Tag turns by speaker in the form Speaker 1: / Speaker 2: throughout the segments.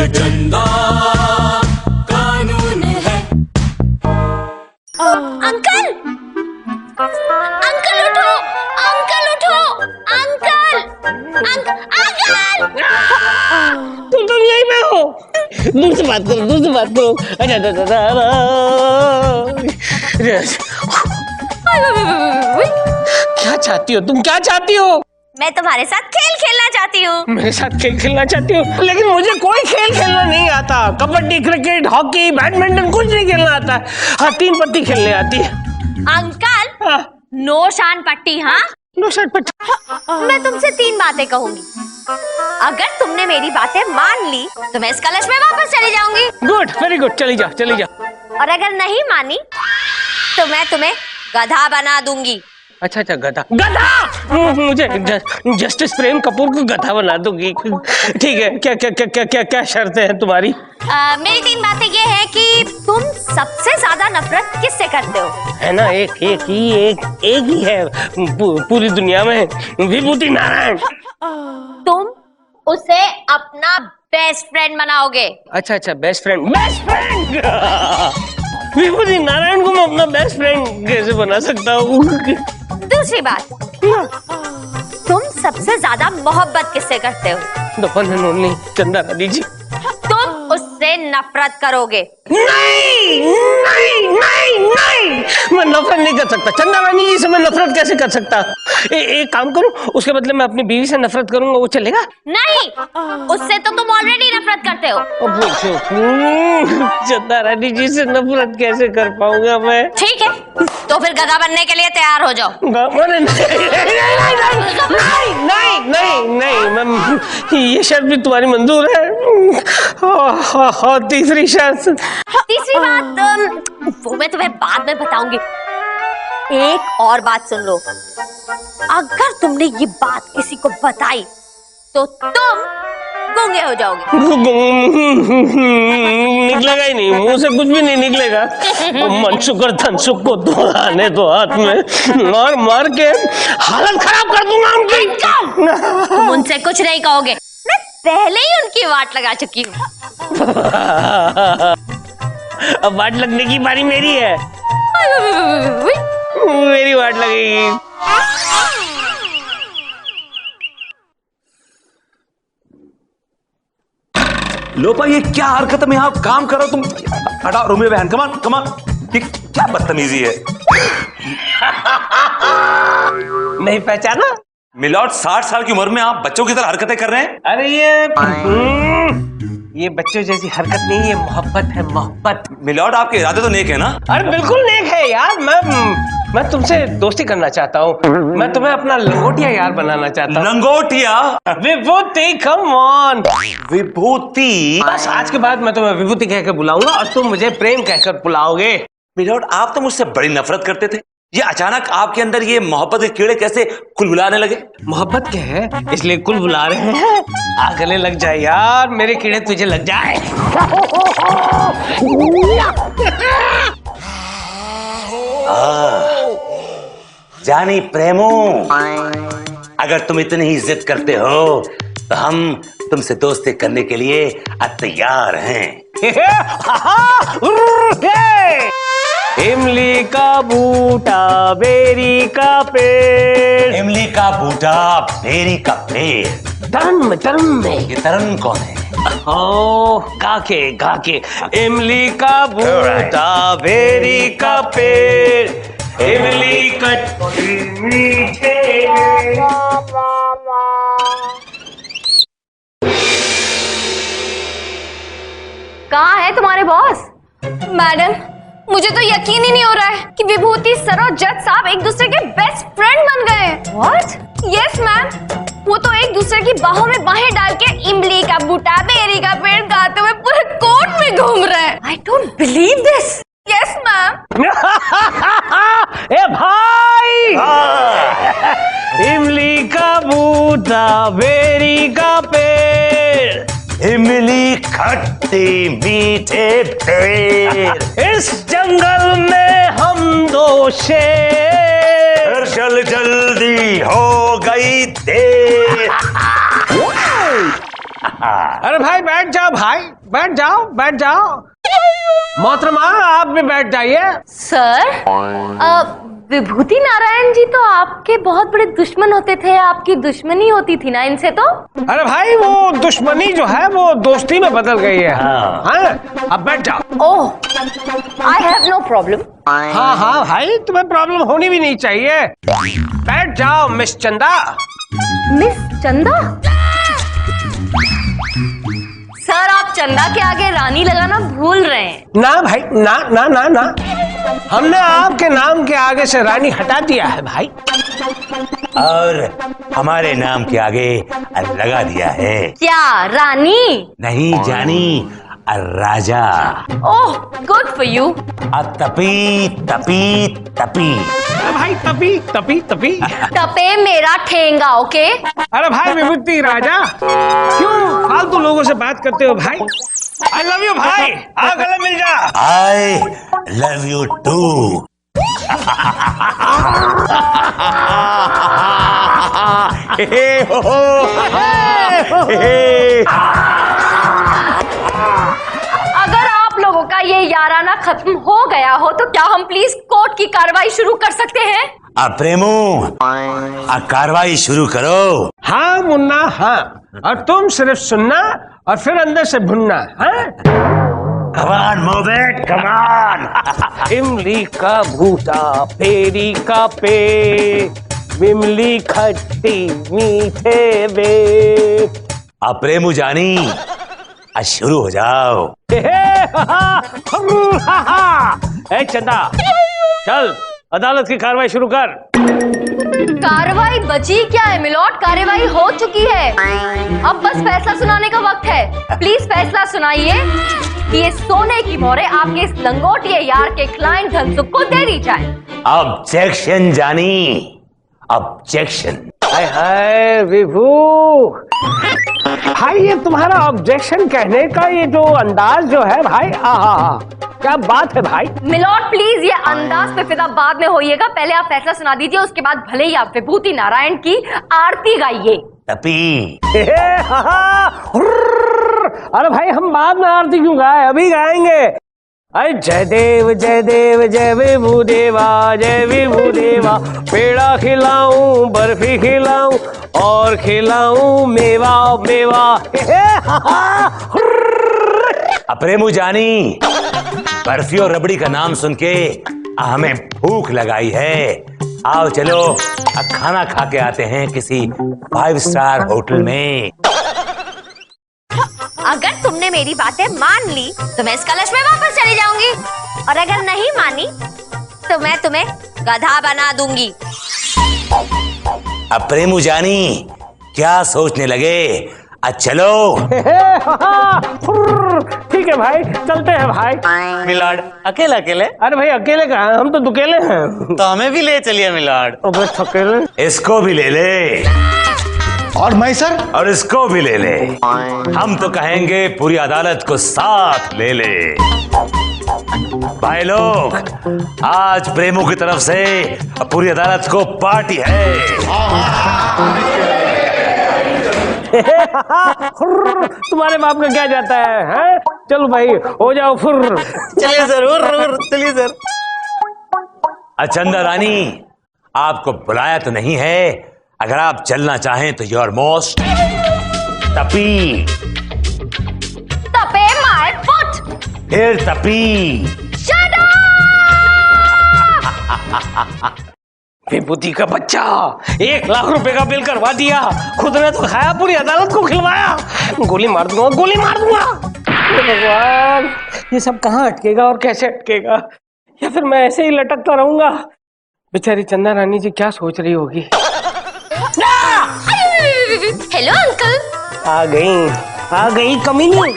Speaker 1: चंदा कानून है।
Speaker 2: अंकल अंकल उठो, अंकल उठो, अंकल अंकल।
Speaker 3: तुम यही पे हो? दूर से बात करो, दूर से बात करो। क्या चाहती हो तुम, क्या चाहती हो?
Speaker 2: मैं तुम्हारे साथ खेल खेलना चाहती हूँ।
Speaker 3: मेरे साथ खेल खेलना चाहती हो? लेकिन मुझे कोई खेल खेलना नहीं आता। कबड्डी, क्रिकेट, हॉकी, बैडमिंटन कुछ नहीं खेलना आता। हाँ, 3 पत्ती खेलने आती है।
Speaker 2: अंकल
Speaker 3: हाँ।
Speaker 2: नो शान पट्टी। हाँ,
Speaker 3: नो शान पट्टी।
Speaker 2: मैं तुमसे 3 बातें कहूंगी। अगर तुमने मेरी बातें मान ली तो मैं इस कलश में वापस चली जाऊंगी।
Speaker 3: गुड, वेरी गुड, चली जाओ, चली जाओ।
Speaker 2: और अगर नहीं मानी तो मैं तुम्हें गधा बना दूंगी।
Speaker 3: अच्छा, गधा, गधा। मुझे जस्टिस प्रेम कपूर को गधा बना दूंगी। ठीक है, क्या क्या क्या क्या क्या क्या शर्तें हैं तुम्हारी?
Speaker 2: मेरी 3 बातें ये है कि तुम सबसे ज्यादा नफरत किससे करते हो?
Speaker 3: है ना, एक ही है पूरी दुनिया में, विभूति नारायण।
Speaker 2: तुम उसे अपना बेस्ट फ्रेंड बनाओगे।
Speaker 3: अच्छा, बेस्ट फ्रेंड, बेस्ट फ्रेंड। विभूति नारायण को मैं अपना बेस्ट फ्रेंड कैसे बना सकता हूँ?
Speaker 2: दूसरी बात, तुम सबसे ज्यादा मोहब्बत किससे करते हो?
Speaker 3: The one and only चंदा रानी जी।
Speaker 2: तुम उससे नफरत करोगे।
Speaker 3: नहीं, मैं नफरत नहीं कर सकता। चंदा रानी जी से मैं नफरत कैसे कर सकता? एक काम करूं, उसके बदले मैं अपनी बीवी से नफरत करूंगा, वो चलेगा?
Speaker 2: नहीं, उससे तो तुम ऑलरेडी नफरत करते हो।
Speaker 3: चंदा रानी जी से नफरत कैसे कर पाऊंगा मैं?
Speaker 2: ठीक है, तो फिर गधा बनने के लिए तैयार हो जाओ।
Speaker 3: नहीं, ये शर्त भी तुम्हारी मंजूर है। तीसरी शर्त?
Speaker 2: तीसरी बात वो मैं तुम्हें बाद में बताऊंगी। एक और बात सुन लो, अगर तुमने ये बात किसी को बताई तो तुम गूंगे हो जाओगे।
Speaker 3: निकलेगा ही नहीं, मुंह से कुछ भी नहीं निकलेगा। मनसुख और धनसुख को तो आने दो हाथ में, मार के हालत खराब कर दूंगा उनकी।
Speaker 2: तुम उनसे कुछ नहीं कहोगे, मैं पहले ही उनकी वाट लगा चुकी हूँ।
Speaker 3: अब वाट लगने की बारी मेरी है। मेरी वाट लगेगी।
Speaker 4: लोपा, ये क्या हरकत है? मैं यहाँ काम कर रहा हूँ, तुम हटाओ। रोमियो बहन, कमान कमान। ये क्या बदतमीजी है?
Speaker 3: नहीं पहचाना?
Speaker 4: मिलॉर्ड, 60 साल की उम्र में आप बच्चों की तरह हरकतें कर रहे हैं।
Speaker 3: अरे ये बच्चों जैसी हरकत नहीं, ये मोहब्बत है, मोहब्बत।
Speaker 4: मिलॉर्ड, आपके इरादे तो नेक है ना?
Speaker 3: अरे बिल्कुल नेक है यार। मैं तुमसे दोस्ती करना चाहता हूँ। मैं तुम्हें अपना लंगोटिया यार बनाना चाहता हूँ।
Speaker 4: लंगोटिया?
Speaker 3: विभूति, कम ऑन।
Speaker 4: विभूति?
Speaker 3: बस आज के बाद मैं तुम्हें विभूति कहकर बुलाऊंगा और तुम मुझे प्रेम कहकर बुलाओगे।
Speaker 4: मिलॉर्ड, आप तो मुझसे बड़ी नफरत करते थे, ये अचानक आपके अंदर ये मोहब्बत के कीड़े कैसे कुलबुलाने लगे?
Speaker 3: मोहब्बत क्या है, इसलिए कुल बुला रहे हैं। आ गले लग जाए यार, मेरे कीड़े तुझे लग जाए।
Speaker 4: जानी प्रेमो, अगर तुम इतनी ही जिद करते हो तो हम तुमसे दोस्ती करने के लिए तैयार हैं।
Speaker 3: इमली का बूटा, बेरी का पेड़।
Speaker 4: इमली का बूटा, बेरी का पेड़।
Speaker 3: तरन में
Speaker 4: ये तरन कौन है?
Speaker 3: ओ, गाके। इमली का बूटा, बेरी का पेड़, इमली खट्टी मीठे।
Speaker 2: कहाँ है तुम्हारे बॉस? मैडम, मुझे तो यकीन ही नहीं हो रहा है कि विभूति सर और जज साहब एक दूसरे के बेस्ट फ्रेंड बन गए। What? Yes मैम, वो तो एक दूसरे की बाहों में बाहें डाल के इमली का बूटा, बेरी का पेड़ गाते हुए पूरे कोर्ट में घूम रहे हैं। I don't believe this. Yes ma'am.
Speaker 3: ए भाई, इमली का बूटा, बेरी का पेड़,
Speaker 4: इमली खट्टी मीठे पेड़।
Speaker 3: इस जंगल में हम दो शेर,
Speaker 4: चल जल्दी हो गई देर।
Speaker 3: अरे भाई बैठ जाओ भाई, बैठ जाओ बैठ जाओ। मोहतरमा आप भी बैठ जाइए।
Speaker 2: सर विभूति नारायण जी तो आपके बहुत बड़े दुश्मन होते थे, आपकी दुश्मनी होती थी ना इनसे तो?
Speaker 3: अरे भाई वो दुश्मनी जो है वो दोस्ती में बदल गई है। हाँ, अब बैठ जाओ।
Speaker 2: ओह, आई हैव नो प्रॉब्लम।
Speaker 3: हाँ हाँ भाई, तुम्हें प्रॉब्लम होनी भी नहीं चाहिए। बैठ जाओ मिस चंदा।
Speaker 2: मिस चंदा? सर आप चंदा के आगे रानी लगाना भूल रहे हैं।
Speaker 3: ना भाई ना ना ना ना, हमने आपके नाम के आगे से रानी हटा दिया है भाई,
Speaker 4: और हमारे नाम के आगे लगा दिया है।
Speaker 2: क्या रानी?
Speaker 4: नहीं जानी, राजा।
Speaker 2: Oh good for you.
Speaker 4: Tapi Tapi Tapi.
Speaker 3: अरे भाई तपी तपी तपी।
Speaker 2: तपे मेरा ठेंगा, ओके?
Speaker 3: अरे भाई विभूति राजा, क्यों फालतू लोगों से बात करते हो भाई? आई लव यू भाई, आ गले मिल जा।
Speaker 4: I love you too.
Speaker 2: अगर आप लोगों का ये याराना खत्म हो गया हो तो क्या हम प्लीज कोर्ट की कार्रवाई शुरू कर सकते हैं?
Speaker 4: प्रेमू, कार्रवाई शुरू करो।
Speaker 3: हाँ मुन्ना हाँ, और तुम सिर्फ सुनना और फिर अंदर से भुनना। हाँ
Speaker 4: कमान मोबेट कमान।
Speaker 3: इमली का भूसा, पेरी का पे, विमली खट्टी मीठे वे।
Speaker 4: प्रेमू जानी, शुरू हो जाओ।
Speaker 3: ए चंदा चल, अदालत की कार्रवाई शुरू कर।
Speaker 2: कार्रवाई बची क्या है मिलॉर्ड? कार्रवाई हो चुकी है, अब बस फैसला सुनाने का वक्त है। प्लीज फैसला सुनाइए कि ये सोने की मोहरें आपके इस लंगोटिए यार के क्लाइंट धनसुख को दे दी जाए।
Speaker 4: ऑब्जेक्शन जानी, ऑब्जेक्शन।
Speaker 3: हाय हाय विभू भाई, ये तुम्हारा ऑब्जेक्शन कहने का ये जो अंदाज जो है भाई, आहा क्या बात है भाई।
Speaker 2: मिलॉर्ड प्लीज ये अंदाज पे फिदा बाद में होइएगा, पहले आप फैसला सुना दीजिए, उसके बाद भले ही आप विभूति नारायण की आरती गाइए।
Speaker 4: तपी।
Speaker 3: अरे भाई हम बाद में आरती क्यों गाए, अभी गाएंगे। अरे जय देव जय देव जय विभू देवा, जय विभू देवा। पेड़ा खिलाऊं, बर्फी खिलाऊं और खिलाऊं मेवा मेवा।
Speaker 4: प्रेमू जानी, बर्फी और रबड़ी का नाम सुन के हमें भूख लगाई है। आओ चलो खाना खा के आते हैं किसी 5 स्टार होटल में।
Speaker 2: अगर तुमने मेरी बातें मान ली तो मैं इस कलश में वापस चली जाऊंगी, और अगर नहीं मानी तो मैं तुम्हें गधा बना दूंगी।
Speaker 4: प्रेमू जानी क्या सोचने लगे, चलो।
Speaker 3: ठीक है भाई, चलते हैं भाई।
Speaker 1: मिलॉर्ड अकेले अकेले?
Speaker 3: अरे भाई अकेले कहाँ, हम तो दुकेले हैं।
Speaker 1: तो हमें भी ले चलिए मिलॉर्ड।
Speaker 3: अकेले
Speaker 4: इसको भी ले ले,
Speaker 5: और मैं सर,
Speaker 4: और इसको भी ले ले। हम तो कहेंगे पूरी अदालत को साथ ले ले। भाई लोग, आज प्रेमू की तरफ से पूरी अदालत को पार्टी है।
Speaker 3: तुम्हारे बाप का क्या जाता है? चलो भाई हो जाओ फुर।
Speaker 1: चलिए जरूर, चलिए सर।
Speaker 4: चंदा रानी, आपको बुलाया तो नहीं है, अगर आप चलना चाहें तो योर मोस्ट तपी।
Speaker 2: तपे माय फुट।
Speaker 4: फिर तपी।
Speaker 2: Shut up!
Speaker 3: विभूति का बच्चा 1 लाख रुपए का बिल करवा दिया, खुद ने तो खाया, पूरी अदालत को खिलवाया। गोली मार दूंगा, गोली मार दूंगा। भगवान, ये सब कहाँ अटकेगा और कैसे अटकेगा, या फिर मैं ऐसे ही लटकता रहूंगा। बेचारी चंदा रानी जी क्या सोच रही होगी।
Speaker 2: Hello uncle.
Speaker 3: आ गई कमीनी।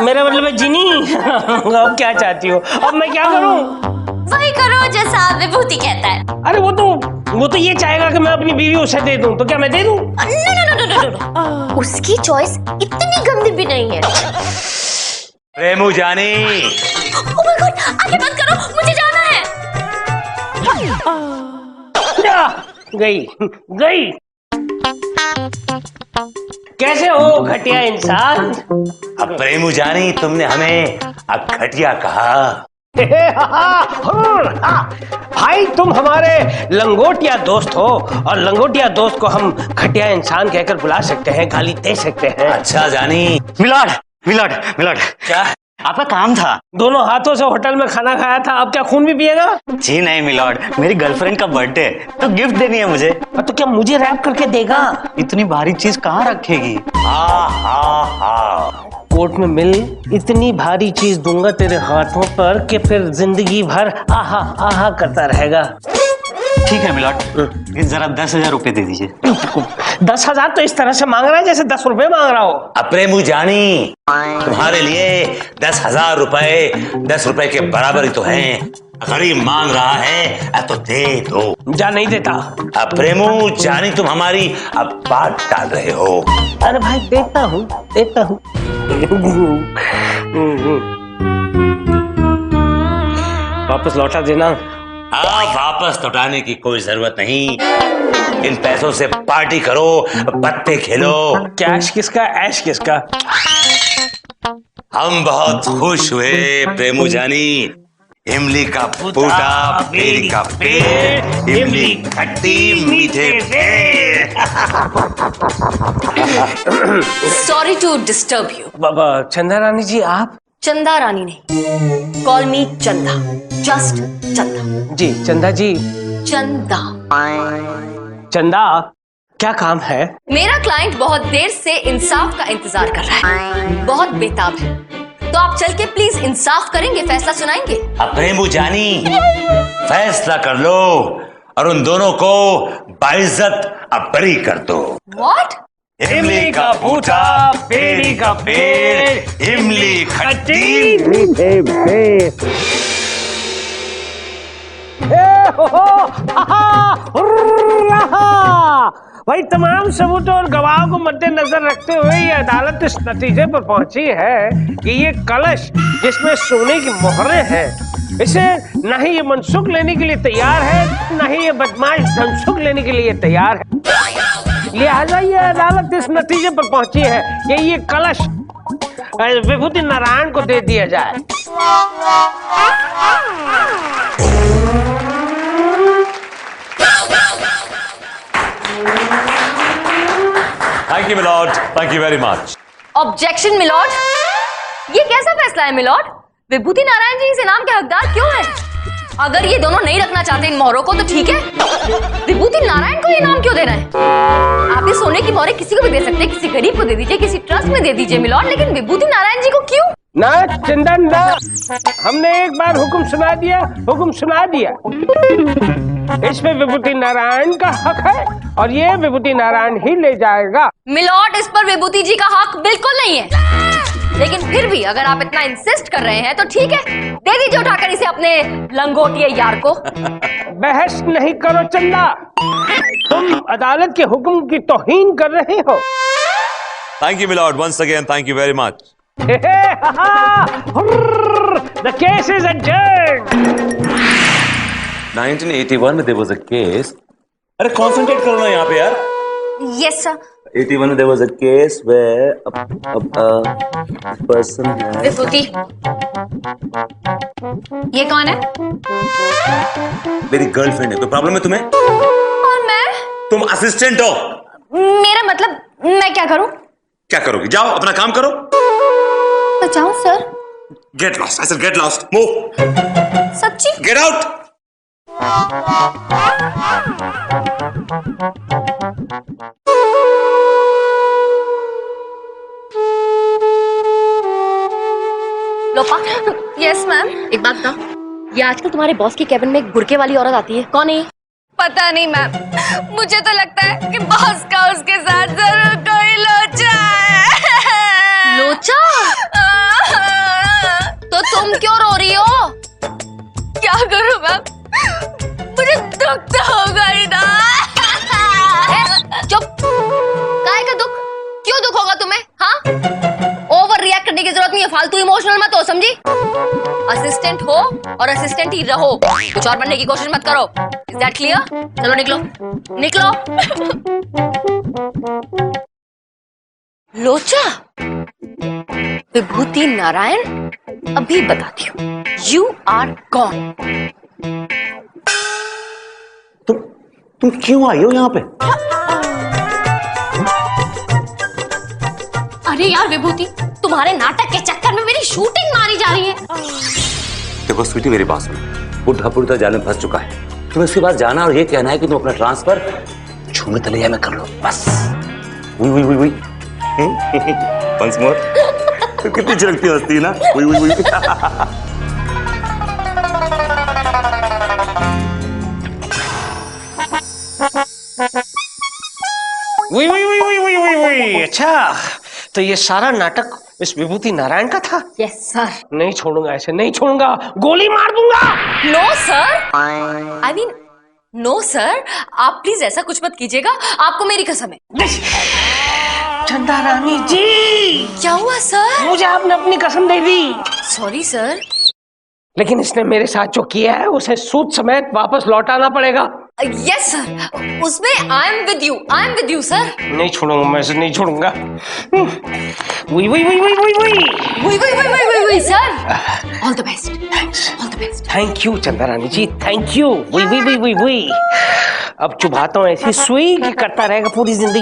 Speaker 3: मेरा मतलब है जिनी। अब क्या चाहती हो, अब मैं क्या करूं?
Speaker 2: वही करो जैसा विभूति कहता है।
Speaker 3: अरे वो तो ये चाहेगा कि मैं अपनी बीवी उसे दे दूं, तो क्या मैं दे दूं?
Speaker 2: नो, उसकी चॉइस इतनी गंदी भी नहीं है।
Speaker 4: प्रेमू जानी,
Speaker 2: ओह माय गॉड, आगे बंद करो, मुझे जाना है।
Speaker 3: गई कैसे हो घटिया इंसान?
Speaker 4: अब प्रेमू जानी तुमने हमें घटिया कहा।
Speaker 3: भाई तुम हमारे लंगोटिया दोस्त हो और लंगोटिया दोस्त को हम घटिया इंसान कहकर बुला सकते हैं, गाली दे सकते हैं।
Speaker 4: अच्छा जानी।
Speaker 1: मिलॉर्ड मिलॉर्ड मिलॉर्ड,
Speaker 4: क्या?
Speaker 1: आपका काम था।
Speaker 3: दोनों हाथों से होटल में खाना खाया था, अब क्या खून भी पिएगा?
Speaker 1: जी नहीं मिलॉर्ड, मेरी गर्लफ्रेंड का बर्थडे है तो गिफ्ट देनी है मुझे।
Speaker 3: तो क्या मुझे रैप करके देगा?
Speaker 1: इतनी भारी चीज कहाँ रखेगी?
Speaker 4: हा।
Speaker 3: कोर्ट में मिल इतनी भारी चीज दूंगा तेरे हाथों पर कि फिर जिंदगी भर आहा आहा करता रहेगा।
Speaker 1: ठीक है मिलॉर्ड, जरा 10,000 रुपए दे दीजिए।
Speaker 3: 10,000 तो इस तरह से मांग रहा है जैसे 10 रुपए मांग रहा हो।
Speaker 4: अब प्रेमू जानी तुम्हारे लिए 10,000 रुपए 10 रुपए के बराबर ही तो हैं। गरीब मांग रहा है तो दे दो।
Speaker 3: जा नहीं देता।
Speaker 4: अब प्रेमू जानी तुम हमारी अब बात डाल रहे हो।
Speaker 3: अरे भाई देता हूँ देता हूँ। वापस लौटा देना।
Speaker 4: वापस लौटाने की कोई जरूरत नहीं। इन पैसों से पार्टी करो, पत्ते खेलो।
Speaker 3: कैश किसका, ऐश किसका?
Speaker 4: हम बहुत खुश हुए प्रेमू जानी। इमली का फूटा बेरी का पेड़, इमली खट्टी मीठे पेड़।
Speaker 2: Sorry to disturb you.
Speaker 3: बाबा चंदा रानी जी आप?
Speaker 2: चंदा रानी नहीं, कॉल मी चंदा, जस्ट चंदा।
Speaker 3: जी चंदा जी।
Speaker 2: चंदा।
Speaker 3: चंदा क्या काम है?
Speaker 2: मेरा क्लाइंट बहुत देर से इंसाफ का इंतजार कर रहा है, बहुत बेताब है, तो आप चल के प्लीज इंसाफ करेंगे, फैसला सुनाएंगे।
Speaker 4: अब प्रेमू जानी फैसला कर लो और उन दोनों को बाइज्जत अब बरी कर दो।
Speaker 2: व्हाट?
Speaker 3: इमली का फूटा बेरी का पेड़,
Speaker 4: इमली खट्टी
Speaker 3: मीठे पेड़। भाई तमाम सबूतों और गवाहों को मद्देनजर रखते हुए ये अदालत इस नतीजे पर पहुंची है कि ये कलश जिसमें सोने की मोहरें हैं, इसे न ही ये मनसुख लेने के लिए तैयार है, न ही ये बदमाश धनसुख लेने के लिए तैयार है। लिहाजा ये अदालत इस नतीजे पर पहुंची है कि ये कलश विभूति नारायण को दे दिया जाए।
Speaker 4: Thank you milord, thank you very much.
Speaker 2: Objection milord, ये कैसा फैसला है मिलॉर्ड? विभूति नारायण जी इस इनाम के हकदार क्यों हैं? अगर ये दोनों नहीं रखना चाहते इन मोहरों को तो ठीक है, विभूति नारायण को ये इनाम क्यों देना है? आप ये सोने की मोहरें किसी को भी दे सकते हैं, किसी गरीब को दे दीजिए, किसी ट्रस्ट में दे दीजिए मिलॉर्ड, लेकिन विभूति नारायण जी को क्यों?
Speaker 3: ना चंदन ना, हमने एक बार हुक्म सुना दिया, हुक्म सुना दिया। इसमें विभूति नारायण का हक है और ये विभूति नारायण ही ले जाएगा।
Speaker 2: मिलॉर्ड इस पर विभूति जी का हक बिल्कुल नहीं है, लेकिन फिर भी अगर आप इतना इंसिस्ट कर रहे हैं तो ठीक है, दे दीजिए उठाकर इसे अपने लंगोटिए यार को।
Speaker 3: बहस नहीं करो चंदा, तुम अदालत के हुक्म की तौहीन कर रहे हो।
Speaker 6: Thank you, my lord. Once again, thank you very much.
Speaker 3: The case is adjourned.
Speaker 6: 1981 में there was a case. अरे concentrate करो ना यहाँ पे यार.
Speaker 2: Yes sir.
Speaker 6: 81 में there was a case where a person has.
Speaker 2: विभूति, ये कौन है?
Speaker 6: मेरी गर्लफ्रेंड है. कोई प्रॉब्लम है तुम्हें?
Speaker 2: और मैं?
Speaker 6: तुम असिस्टेंट हो.
Speaker 2: मेरा मतलब मैं क्या करूं?
Speaker 6: क्या करोगी? जाओ अपना काम करो.
Speaker 2: तो जाऊं sir?
Speaker 6: Get lost. I said get lost. Move.
Speaker 2: सच्ची?
Speaker 6: Get out.
Speaker 2: Lopa. Yes ma'am. एक बात बताओ, ये आजकल तुम्हारे बॉस की केबिन में एक बुरके वाली औरत आती है, कौन है ये? पता नहीं मैम, मुझे तो लगता है कि बॉस का उसके साथ जरूर कोई लोचा है। लोचा? तो तुम क्यों रो रही हो? क्या करूं मैम, मुझे दुख तो होगा ही ना। चुप, काहे का दुख? क्यों दुख होगा तुम्हें? हाँ, ओवर रिएक्ट करने की जरूरत नहीं है, फालतू इमोशनल मत हो, समझी? असिस्टेंट हो और असिस्टेंट ही रहो, कुछ और बनने की कोशिश मत करो। Is that clear? चलो निकलो निकलो। लोचा? विभूति नारायण, अभी बताती हूँ। You are gone.
Speaker 1: तुम क्यों आई हो यहाँ पे?
Speaker 2: अरे यार विभूति, तुम्हारे नाटक के चक्कर में मेरी शूटिंग मारी जा रही है।
Speaker 4: देखो स्वीटी, मेरी बात सुनो। बुढ़ा बुढ़ा जाल में फंस चुका है। तुम्हें उसके पास जाना और ये कहना है कि तुम अपना ट्रांसफर झूमे तलैया में कर लो, बस।
Speaker 1: वही वंस मोर। कितनी झलकती हंसती है ना। वही
Speaker 3: वही। अच्छा, तो ये सारा नाटक इस विभूति नारायण का था?
Speaker 2: Yes sir.
Speaker 3: नहीं छोड़ूंगा, ऐसे नहीं छोड़ूंगा, गोली मार दूंगा।
Speaker 2: No sir, I mean no sir, आप प्लीज ऐसा कुछ मत कीजिएगा, आपको मेरी कसम है।
Speaker 3: चंदा रानी जी,
Speaker 2: क्या हुआ सर?
Speaker 3: मुझे आपने अपनी कसम दे दी,
Speaker 2: सॉरी सर।
Speaker 3: लेकिन इसने मेरे साथ जो किया है उसे सूद समेत वापस लौटाना पड़ेगा।
Speaker 2: यस सर, उसमें I am with you sir.
Speaker 3: नहीं छोड़ूंगा, मैं इसे नहीं छोड़ूंगा। वही
Speaker 2: sir, all the best. All the best.
Speaker 3: Thank you चंदा रानी जी, थैंक यू। वही। अब चुभाता हूँ ऐसी सुई कि करता रहेगा पूरी जिंदगी।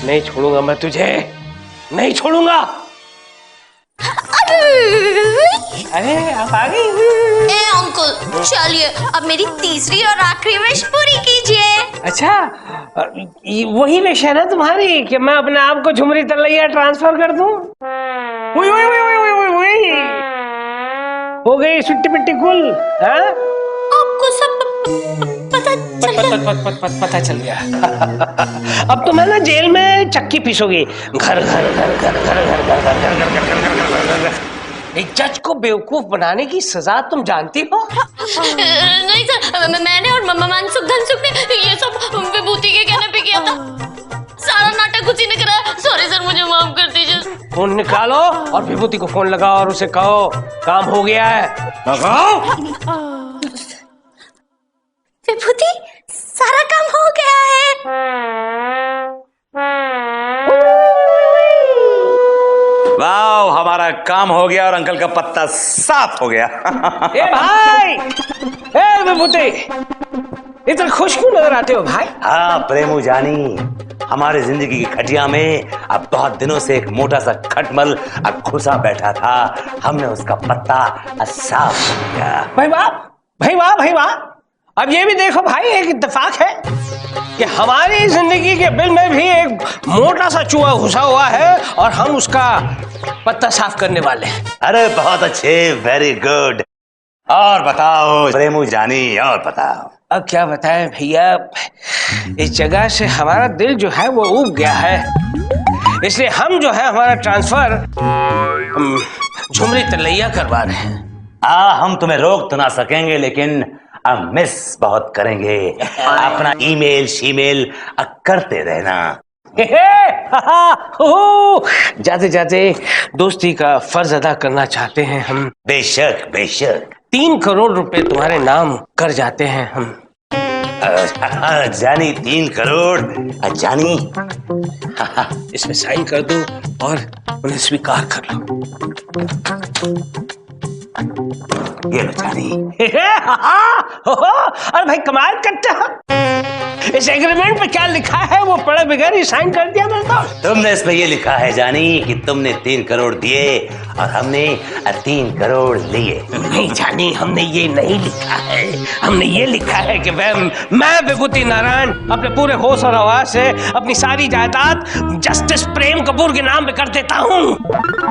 Speaker 3: नहीं छोड़ूंगा मैं तुझे, नहीं छोड़ूंगा। अरे आप आ गई।
Speaker 2: ए अंकल, चलिए अब मेरी तीसरी और आखिरी विश पूरी कीजिए।
Speaker 3: अच्छा, वही विश है ना तुम्हारी कि मैं अपने आप को झुमरी तलैया ट्रांसफर कर दूं? वही हो गई सुट्टी पिट्टी कुल। हाँ,
Speaker 2: आपको सब
Speaker 3: पता चल गया। अब तो मैं ना जेल में चक्की पीसोगी। घर एक जज को बेवकूफ बनाने की सजा तुम जानती हो?
Speaker 2: नहीं सर, मैंने और मनसुख धनसुख ने ये सब विभूति के कहने पे किया था। सारा नाटक उसी ने कराया। सॉरी सर, मुझे माफ कर दीजिए।
Speaker 3: फोन निकालो और विभूति को फोन लगाओ और उसे कहो काम हो गया है। लगाओ।
Speaker 2: विभूति, सारा काम हो गया है।
Speaker 4: वाह, हमारा काम हो गया और अंकल का पत्ता साफ हो गया।
Speaker 3: ए भाई, ए विभूति, इतना खुश क्यों नजर आते हो भाई?
Speaker 4: हाँ प्रेमू जानी, हमारी जिंदगी की खटिया में अब बहुत दिनों से एक मोटा सा खटमल अब घुसा बैठा था। हमने उसका पत्ता साफ किया।
Speaker 3: भाई वाह। अब ये भी देखो भाई, एक इत्तेफाक है कि हमारी जिंदगी के बिल में भी एक मोटा सा चूहा घुसा हुआ है और हम उसका पत्ता साफ करने वाले हैं।
Speaker 4: अरे बहुत अच्छे, वेरी गुड। और बताओ प्रेमू जानी, और बताओ।
Speaker 3: अब क्या बताएं भैया, इस जगह से हमारा दिल जो है वो ऊब गया है, इसलिए हम जो है हमारा ट्रांसफर झुमरी तलैया करवा रहे हैं।
Speaker 4: हम तुम्हें रोक तो ना सकेंगे, लेकिन अब मिस बहुत करेंगे। अपना ईमेल शीमेल करते रहना।
Speaker 3: जाते जाते दोस्ती का फर्ज अदा करना चाहते हैं हम।
Speaker 4: बेशक बेशक।
Speaker 3: 3 करोड़ रुपए तुम्हारे नाम कर जाते हैं हम।
Speaker 4: जानी 3 करोड़। जानी
Speaker 3: इसमें साइन कर दो और उन्हें स्वीकार कर लो।
Speaker 4: ये लो जानी।
Speaker 3: अरे भाई कमाल करते हो। इस एग्रीमेंट पे क्या लिखा है वो पढ़े बगैर ही साइन कर दिया मैंने तो।
Speaker 4: तुमने इसमें ये लिखा है जानी कि तुमने 3 करोड़ दिए और हमने 3 करोड़ लिए।
Speaker 3: नहीं जानी, हमने ये नहीं लिखा है। हमने ये लिखा है कि मैं विभूति नारायण अपने पूरे होश और आवाज से अपनी सारी जायदाद जस्टिस प्रेम कपूर के नाम पे कर देता हूँ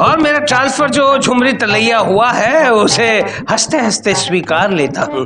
Speaker 3: और मेरा ट्रांसफर जो झुमरी तलैया हुआ है उसे हंसते हंसते स्वीकार लेता हूँ।